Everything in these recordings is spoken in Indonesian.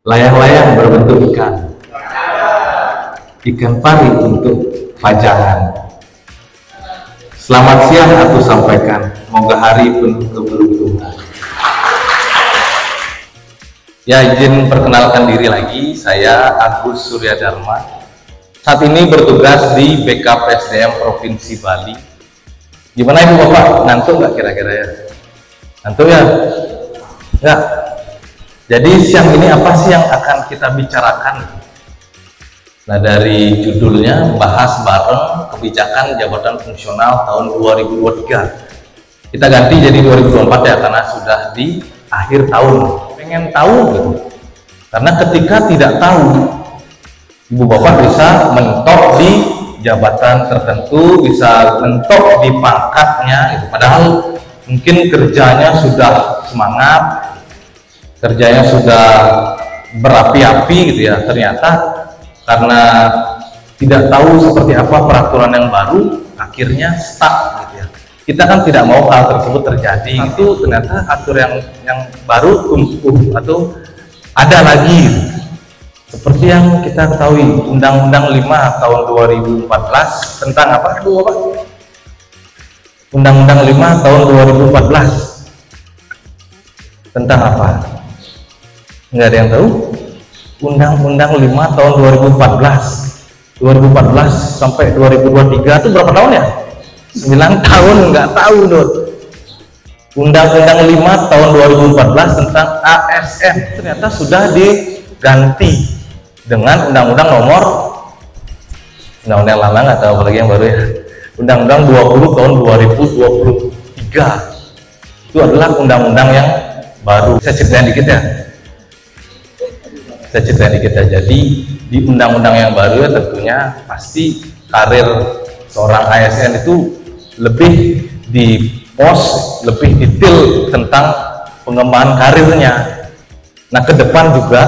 layang-layang berbentuk ikan, ikan pari untuk pajangan. Selamat siang aku sampaikan, moga hari penuh keberuntungan. Ya, izin perkenalkan diri lagi, saya Agus Surya Dharma. Saat ini bertugas di BKPSDM Provinsi Bali. Gimana Ibu Bapak, ngantuk nggak kira-kira ya? Ngantuk ya? Nggak? Jadi siang ini apa sih yang akan kita bicarakan? Nah, dari judulnya bahas bareng kebijakan jabatan fungsional tahun 2023. Kita ganti jadi 2024 ya, karena sudah di akhir tahun. Pengen tahu gitu. Karena ketika tidak tahu, Ibu Bapak bisa mentok di jabatan tertentu, bisa mentok di pangkatnya gitu. Padahal mungkin kerjanya sudah semangat, kerjanya sudah berapi-api gitu ya. Ternyata karena tidak tahu seperti apa peraturan yang baru, akhirnya stuck gitu ya. Kita kan tidak mau hal tersebut terjadi. Itu ternyata aturan yang baru tumbuh atau ada lagi gitu. Seperti yang kita ketahui, Undang-Undang 5 tahun 2014 tentang apa Bu Bapak? Undang-Undang 5 tahun 2014 tentang apa? Nggak ada yang tahu? Undang-Undang 5 tahun 2014 sampai 2023 itu berapa tahun ya? 9 tahun, nggak tahu Dut. Undang-Undang 5 tahun 2014 tentang ASN ternyata sudah diganti dengan Undang-Undang nomor, Undang-Undang lama nggak tahu, apalagi yang baru ya, Undang-Undang 20 tahun 2023. Itu adalah undang-undang yang baru. Saya ceritain dikit ya. Jadi di undang-undang yang baru ya tentunya pasti karir seorang ASN itu lebih di pos, lebih detail tentang pengembangan karirnya. Nah, ke depan juga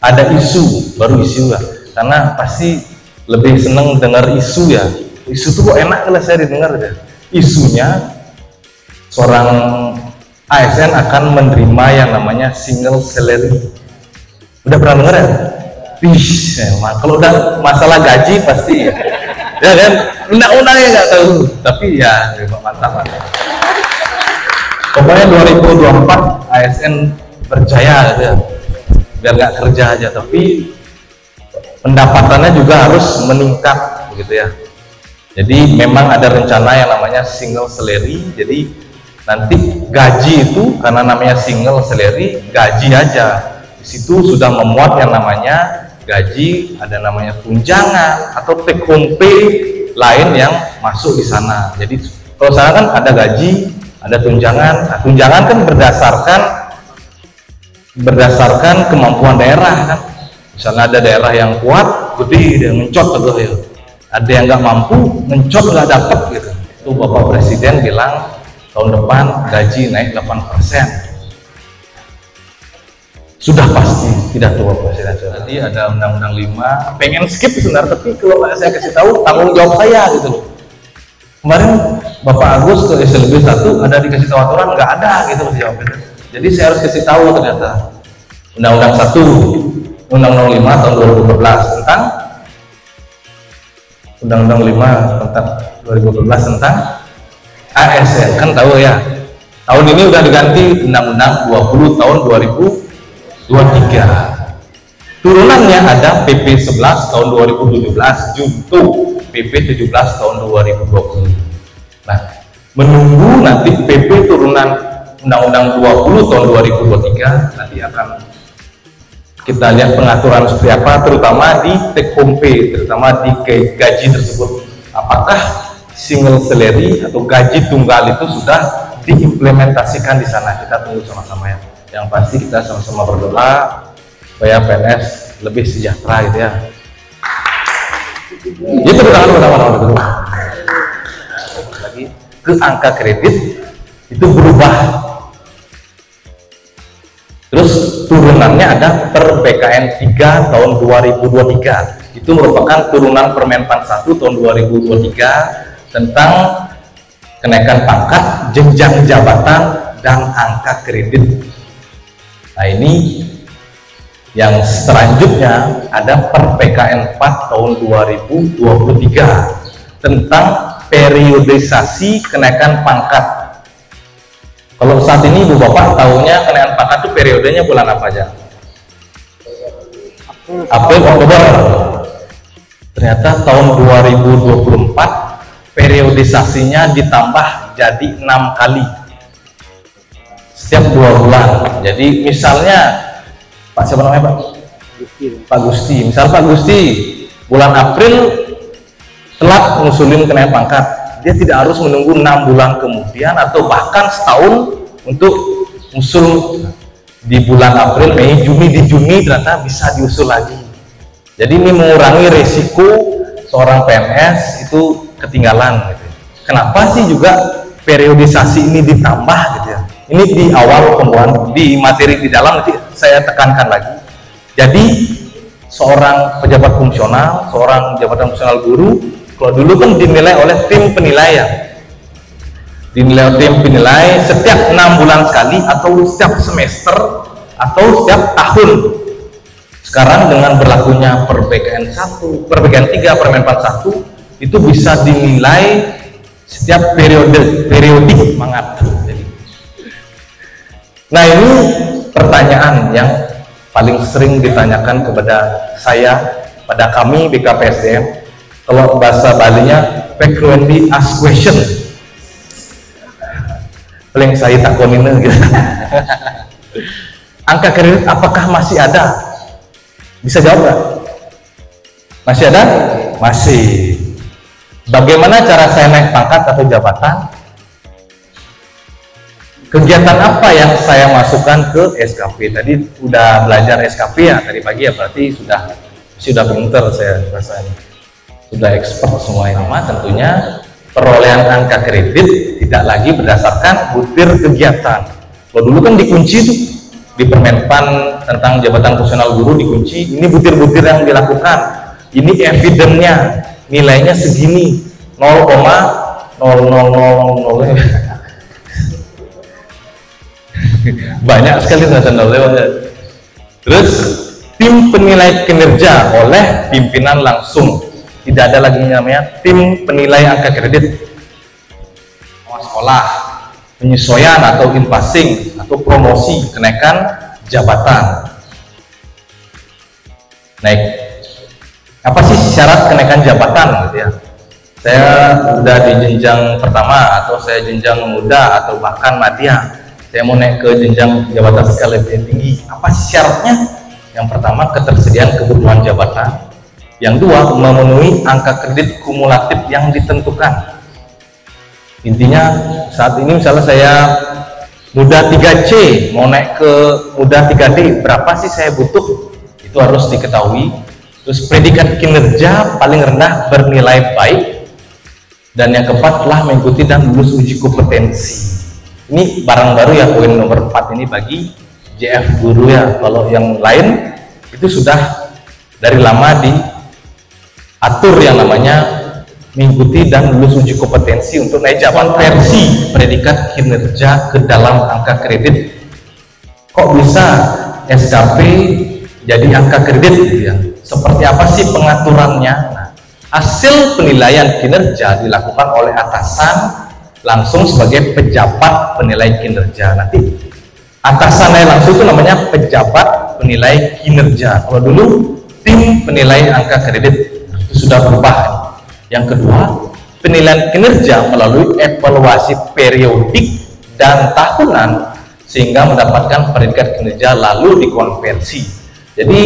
ada isu, baru isu ya, karena pasti lebih seneng dengar isu ya. Isu itu kok enak kalau saya didengar ya. Isunya seorang ASN akan menerima yang namanya single salary. Udah pernah dengar ya? Wih, kalau udah masalah gaji pasti ya kan, undang-undangnya nggak tahu, tapi ya mantap. Pokoknya 2024 ASN berjaya gitu ya, biar nggak kerja aja, tapi pendapatannya juga harus meningkat begitu ya. Jadi memang ada rencana yang namanya single salary, jadi nanti gaji itu karena namanya single salary, gaji aja. Situ sudah memuat yang namanya gaji, ada namanya tunjangan atau take home pay lain yang masuk di sana. Jadi kalau sana kan ada gaji, ada tunjangan. Nah, tunjangan kan berdasarkan kemampuan daerah kan. Misalnya ada daerah yang kuat, gede dia mencot gitu ya. Ada yang nggak mampu, mencot nggak dapat gitu. Itu Bapak Presiden bilang tahun depan gaji naik 8%. Sudah pasti tidak tua Presiden. Tadi ada Undang-Undang 5, pengen skip sebenarnya, tapi kalau saya kasih tahu tanggung jawab saya gitu loh. Kemarin Bapak Agus ke SLB 1 ada dikasih tahu aturan, nggak ada gitu jawabnya. Jadi saya harus kasih tahu ternyata Undang-Undang 1, Undang-Undang 5 tahun 2014 tentang Undang-Undang 5 tentang 2014 tentang ASN, kan tahu ya. Tahun ini udah diganti Undang-Undang 20 tahun 2023. Turunannya ada PP 11 tahun 2017 junto PP 17 tahun 2020. Nah, menunggu nanti PP turunan Undang-Undang 20 tahun 2023 nanti akan kita lihat pengaturan seperti apa, terutama di take home pay, terutama di gaji tersebut. Apakah single salary atau gaji tunggal itu sudah diimplementasikan di sana? Kita tunggu sama-sama ya. Yang pasti kita sama-sama berdoa supaya PNS lebih sejahtera gitu ya. Itu pertama dulu. Lagi ke angka kredit itu berubah. Terus turunannya ada per PKN 3 tahun 2023. Itu merupakan turunan Permenpan 1 tahun 2023 tentang kenaikan pangkat, jenjang jabatan dan angka kredit. Nah, ini Yang selanjutnya ada per PKN 4 tahun 2023 tentang periodisasi kenaikan pangkat. Kalau saat ini Ibu Bapak tahunya kenaikan pangkat itu periodenya bulan apa aja? April, Oktober. Ternyata tahun 2024 periodisasinya ditambah jadi 6 kali setiap 2 bulan. Jadi misalnya Pak siapa namanya Pak? Pak Gusti. Misal Pak Gusti bulan April telat ngusulin kenaikan pangkat, dia tidak harus menunggu 6 bulan kemudian atau bahkan setahun untuk usul di bulan April, Mei, Juni, di Juni ternyata bisa diusul lagi. Jadi ini mengurangi resiko seorang PNS itu ketinggalan gitu. Kenapa sih juga periodisasi ini ditambah gitu ya? Ini di awal pembuatan, di materi di dalam nanti saya tekankan lagi. Jadi seorang pejabat fungsional, seorang jabatan fungsional guru, kalau dulu kan dinilai oleh tim penilaian, dinilai tim penilai setiap 6 bulan sekali atau setiap semester atau setiap tahun. Sekarang dengan berlakunya per PKN 1, per PKN 3, Permenpan 1 itu bisa dinilai setiap periodik mangat. Nah ini pertanyaan yang paling sering ditanyakan kepada saya, pada kami BKPSDM. Kalau bahasa Balinya frequently asked question, paling saya takonin gitu. Angka kredit apakah masih ada? Bisa jawab nggak? Masih ada? Masih. Bagaimana cara saya naik pangkat atau jabatan? Kegiatan apa yang saya masukkan ke SKP? Tadi udah belajar SKP ya tadi pagi ya, berarti sudah pinter saya rasanya, sudah expert semua ini. Tentunya perolehan angka kredit tidak lagi berdasarkan butir kegiatan. Kalau dulu kan dikunci tuh di Permenpan tentang jabatan fungsional guru dikunci, ini butir-butir yang dilakukan, ini evidennya, nilainya segini 0,0000 banyak sekali tanda lewat. Terus tim penilai kinerja oleh pimpinan langsung, tidak ada lagi namanya tim penilai angka kredit. Sekolah penyesuaian atau in-passing atau promosi kenaikan jabatan. Naik apa sih syarat kenaikan jabatan gitu ya? Saya udah di jenjang pertama atau saya jenjang muda atau bahkan madya, saya mau naik ke jenjang jabatan skala lebih tinggi. Apa sih syaratnya? Yang pertama, ketersediaan kebutuhan jabatan. Yang dua, memenuhi angka kredit kumulatif yang ditentukan. Intinya saat ini misalnya saya muda 3C mau naik ke muda 3D, berapa sih saya butuh? Itu harus diketahui. Terus predikat kinerja paling rendah bernilai baik. Dan yang keempat telah mengikuti dan lulus uji kompetensi. Ini barang baru ya, poin nomor 4 ini bagi JF guru ya. Kalau yang lain itu sudah dari lama diatur yang namanya mengikuti dan lulus uji kompetensi untuk naik jabatan versi predikat kinerja ke dalam angka kredit. Kok bisa SKP jadi angka kredit gitu ya? Seperti apa sih pengaturannya? Nah, hasil penilaian kinerja dilakukan oleh atasan langsung sebagai pejabat penilai kinerja. Nanti atasannya langsung itu namanya pejabat penilai kinerja. Kalau dulu tim penilai angka kredit itu sudah berubah. Yang kedua, penilaian kinerja melalui evaluasi periodik dan tahunan sehingga mendapatkan predikat kinerja lalu dikonversi. Jadi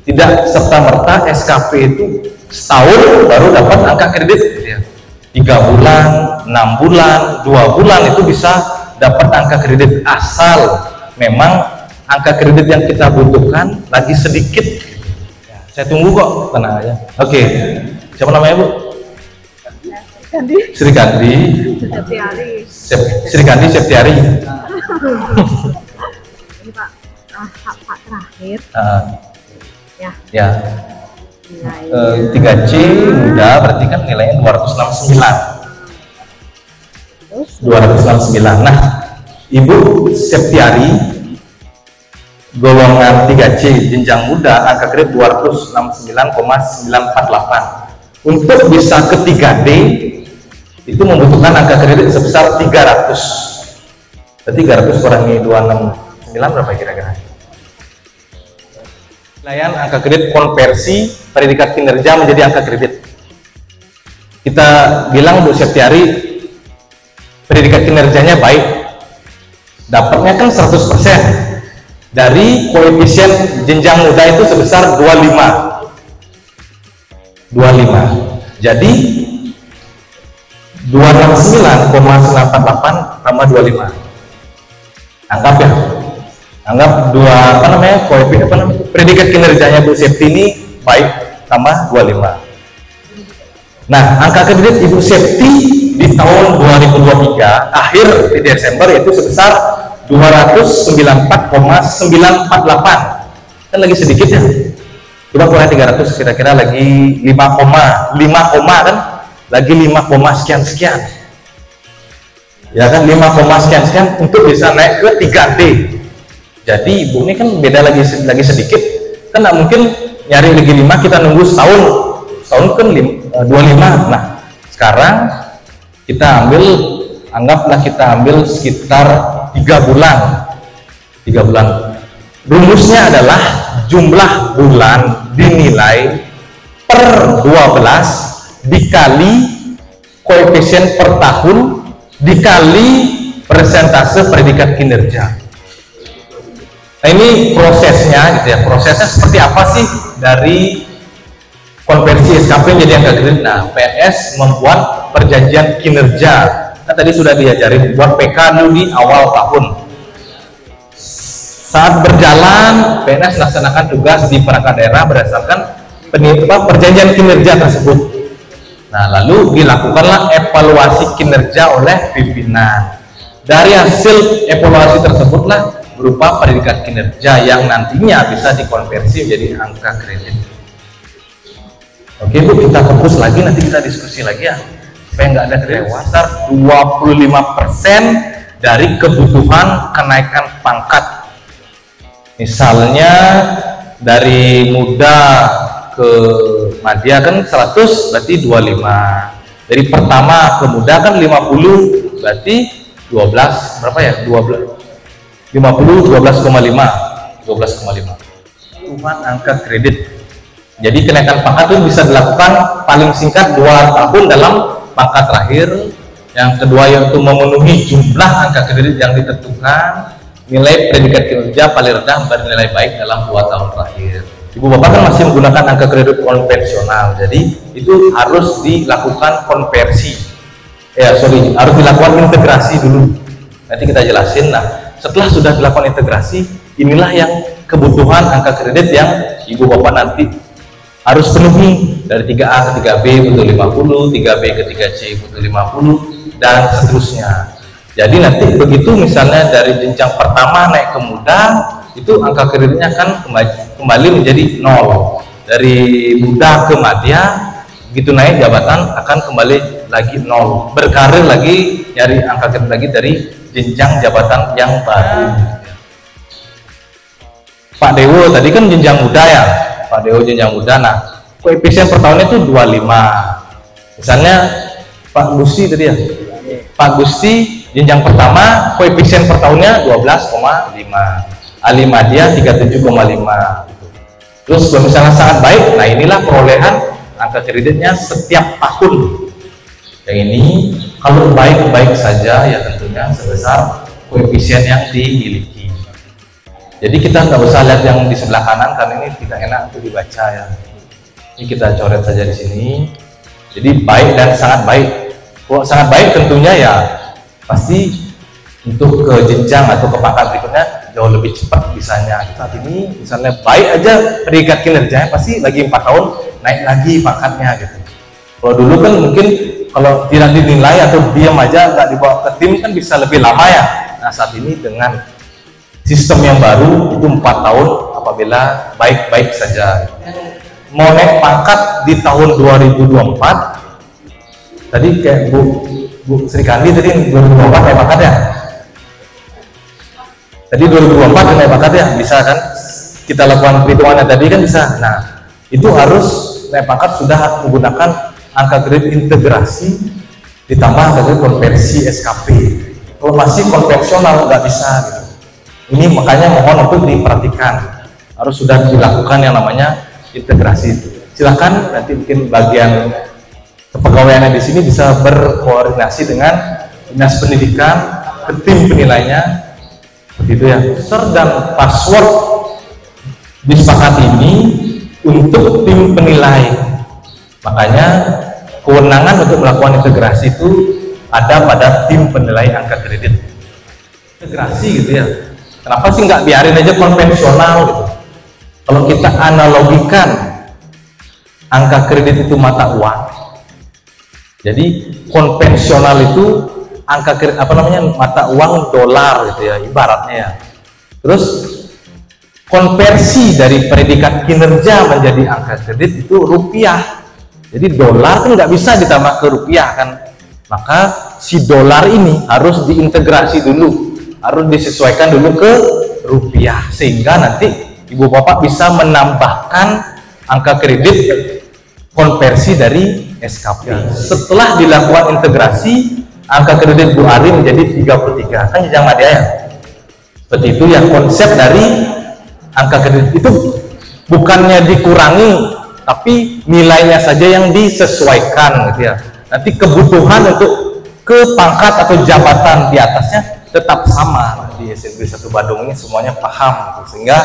tidak serta-merta SKP itu setahun baru dapat angka kredit gitu ya. 3 bulan, 6 bulan, 2 bulan itu bisa dapat angka kredit, asal memang angka kredit yang kita butuhkan lagi sedikit. Ya, saya tunggu kok, tenang aja. Oke, siapa namanya Bu? Sri Kandi Septiari. Sri Kandi Septiari. Ini Pak, Pak terakhir. Ya. 3C muda berarti kan nilainya 269. 269. Nah, Ibu Septiari golongan 3C jenjang muda angka kredit 269,948. Untuk bisa ke 3D itu membutuhkan angka kredit sebesar 300. Berarti 300 kurangi 269 berapa kira-kira? Penilaian angka kredit konversi predikat kinerja menjadi angka kredit. Kita bilang Bu Septiari predikat kinerjanya baik, dapatnya kan 100%. Dari koefisien jenjang muda itu sebesar 25. Jadi 269,948 tambah 25. Anggap ya. Anggap predikat kinerjanya Bu Septi ini baik tambah 25. Nah, angka kredit Ibu Septi di tahun 2023 akhir di Desember yaitu sebesar 294,948. Kan lagi sedikit ya. Coba kurang 300 kira-kira lagi 5 kan? Lagi 5, sekian. Ya kan 5, sekian untuk bisa naik ke 3D. Jadi Ibu ini kan beda lagi sedikit. Kan nggak mungkin nyari lagi 5 kita nunggu setahun kan 25. Nah, sekarang kita anggaplah kita ambil sekitar 3 bulan. Rumusnya adalah jumlah bulan dinilai per 12 dikali koefisien per tahun dikali persentase predikat kinerja. Nah, ini prosesnya gitu ya. Prosesnya seperti apa sih dari konversi SKP menjadi angka kredit? Nah, PNS membuat perjanjian kinerja. Nah, tadi sudah diajarin buat PK dulu di awal tahun. Saat berjalan, PNS melaksanakan tugas di perangkat daerah berdasarkan perjanjian kinerja tersebut. Nah, lalu dilakukanlah evaluasi kinerja oleh pimpinan. Dari hasil evaluasi tersebutlah berupa predikat kinerja yang nantinya bisa dikonversi menjadi angka kredit. Oke Bu, kita fokus lagi, nanti kita diskusi lagi ya supaya nggak ada kelewatan. 25% dari kebutuhan kenaikan pangkat. Misalnya dari muda ke madya kan 100 berarti 25. Dari pertama ke muda kan 50 berarti 12 berapa ya? 12 12,5 kebutuhan angka kredit. Jadi kenaikan pangkat itu bisa dilakukan paling singkat 2 tahun dalam pangkat terakhir. Yang kedua yaitu memenuhi jumlah angka kredit yang ditentukan. Nilai predikat kinerja paling rendah bernilai baik dalam 2 tahun terakhir. Ibu bapak kan masih menggunakan angka kredit konvensional, jadi itu harus dilakukan konversi. Harus dilakukan integrasi dulu. Nanti kita jelasin. Nah, setelah sudah dilakukan integrasi, inilah yang kebutuhan angka kredit yang ibu bapak nanti harus penuhi. Dari 3A ke 3B butuh 50, 3B ke 3C butuh 50, dan seterusnya. Jadi nanti begitu misalnya dari jenjang pertama naik ke muda, itu angka kreditnya akan kembali menjadi 0. Dari muda ke madya, begitu naik jabatan akan kembali lagi 0. Berkarir lagi, nyari angka kredit lagi dari jenjang jabatan yang baru. Pak Dewo tadi kan jenjang muda ya. Pak Dewo jenjang muda, nah koefisien per tahunnya itu 25. Misalnya Pak Gusti tadi ya, Pak Gusti jenjang pertama koefisien per tahunnya 12,5, ahli madya 37,5. Terus kalau misalnya sangat baik, nah inilah perolehan angka kreditnya setiap tahun. Yang ini kalau baik-baik saja ya tentunya sebesar koefisien yang dimiliki. Jadi kita nggak usah lihat yang di sebelah kanan karena ini tidak enak untuk dibaca ya. Ini kita coret saja di sini. Jadi baik dan sangat baik. Kalau sangat baik tentunya ya pasti untuk ke jenjang atau ke pangkat berikutnya jauh lebih cepat bisanya. Saat ini misalnya baik aja predikat kinerjanya pasti lagi 4 tahun naik lagi pangkatnya gitu. Kalau dulu kan mungkin kalau tidak dinilai atau diam aja nggak dibawa ke tim kan bisa lebih lama ya. Nah saat ini dengan sistem yang baru itu 4 tahun apabila baik-baik saja. Mau naik pangkat di tahun 2024 tadi kayak Bu Sri Kandi tadi 2024 naik pangkat ya. Tadi 2024 naik pangkat ya, bisa kan? Kita lakukan perhitungannya tadi kan bisa. Nah, itu harus naik pangkat sudah menggunakan angka kredit integrasi ditambah angka kredit konversi SKP. Kalau masih konvensional nggak bisa gitu. Ini makanya mohon untuk diperhatikan, harus sudah dilakukan yang namanya integrasi. Silahkan nanti mungkin bagian kepegawaiannya di sini bisa berkoordinasi dengan dinas pendidikan ke tim penilainya, begitu ya. User dan password disepakati ini untuk tim penilai. Makanya kewenangan untuk melakukan integrasi itu ada pada tim penilai angka kredit. Integrasi gitu ya. Kenapa sih nggak biarin aja konvensional gitu? Kalau kita analogikan angka kredit itu mata uang, jadi konvensional itu angka kredit mata uang dolar gitu ya, ibaratnya ya. Terus konversi dari predikat kinerja menjadi angka kredit itu rupiah. Jadi dolar kan nggak bisa ditambah ke rupiah kan, maka si dolar ini harus diintegrasi dulu, harus disesuaikan dulu ke rupiah, sehingga nanti ibu bapak bisa menambahkan angka kredit konversi dari SKP. Setelah dilakukan integrasi, angka kredit Bu Ari menjadi 33, kan jangan dia ya. Seperti itu ya konsep dari angka kredit itu, bukannya dikurangi, tapi nilainya saja yang disesuaikan gitu ya. Nanti kebutuhan untuk ke pangkat atau jabatan di atasnya tetap sama. Di SMP 1 Badung ini semuanya paham gitu. Sehingga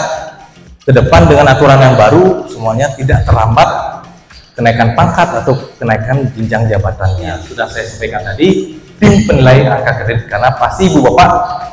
ke depan dengan aturan yang baru semuanya tidak terlambat kenaikan pangkat atau kenaikan jenjang jabatannya. Sudah saya sampaikan tadi, tim penilai angka kredit, karena pasti ibu bapak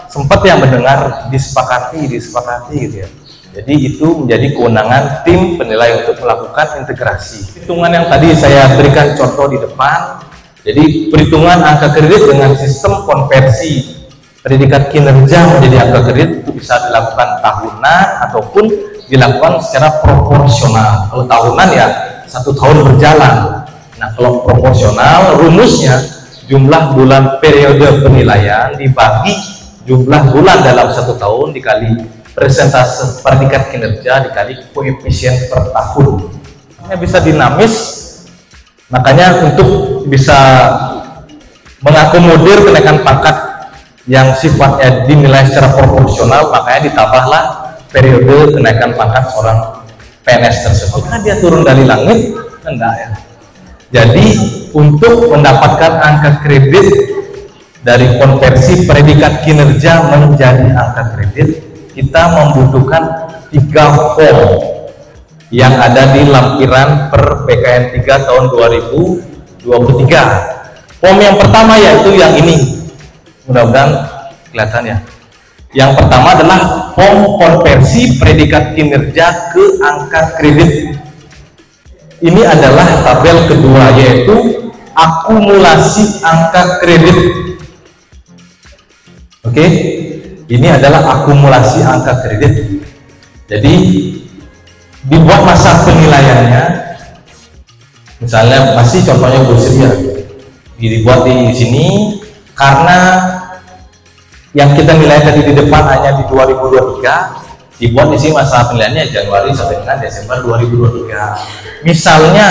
sempat yang mendengar disepakati gitu ya. Jadi itu menjadi kewenangan tim penilai untuk melakukan integrasi. Hitungan yang tadi saya berikan contoh di depan, jadi perhitungan angka kredit dengan sistem konversi predikat kinerja menjadi angka kredit itu bisa dilakukan tahunan ataupun dilakukan secara proporsional. Kalau tahunan ya 1 tahun berjalan. Nah, kalau proporsional rumusnya jumlah bulan periode penilaian dibagi jumlah bulan dalam 1 tahun dikali persentase predikat kinerja dikali koefisien per tahun. Ini bisa dinamis, makanya untuk bisa mengakomodir kenaikan pangkat yang sifatnya dinilai secara proporsional, makanya ditambahlah periode kenaikan pangkat seorang PNS tersebut. Karena dia turun dari langit, enggak ya. Jadi untuk mendapatkan angka kredit dari konversi predikat kinerja menjadi angka kredit, kita membutuhkan 3 form yang ada di lampiran per PKN 3 tahun 2023. Form yang pertama yaitu yang ini, mudah-mudahan kelihatan ya. Yang pertama adalah form konversi predikat kinerja ke angka kredit. Ini adalah tabel kedua, yaitu akumulasi angka kredit. Oke, ini adalah akumulasi angka kredit. Jadi dibuat masa penilaiannya, misalnya masih contohnya Bu Sri ya, dibuat di sini karena yang kita nilai tadi di depan hanya di 2023, dibuat di sini masa penilaiannya Januari sampai dengan Desember 2023. Misalnya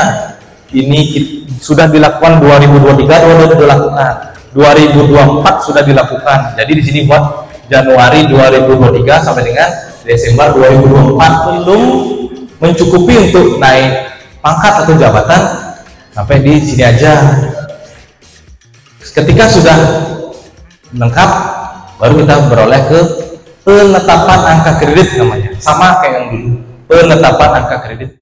ini sudah dilakukan 2023, sudah dilakukan 2024 sudah dilakukan. Jadi di sini buat Januari 2023 sampai dengan Desember 2024, belum mencukupi untuk naik pangkat atau jabatan, sampai di sini aja. Ketika sudah lengkap, baru kita beroleh ke penetapan angka kredit namanya, sama kayak yang dulu, penetapan angka kredit.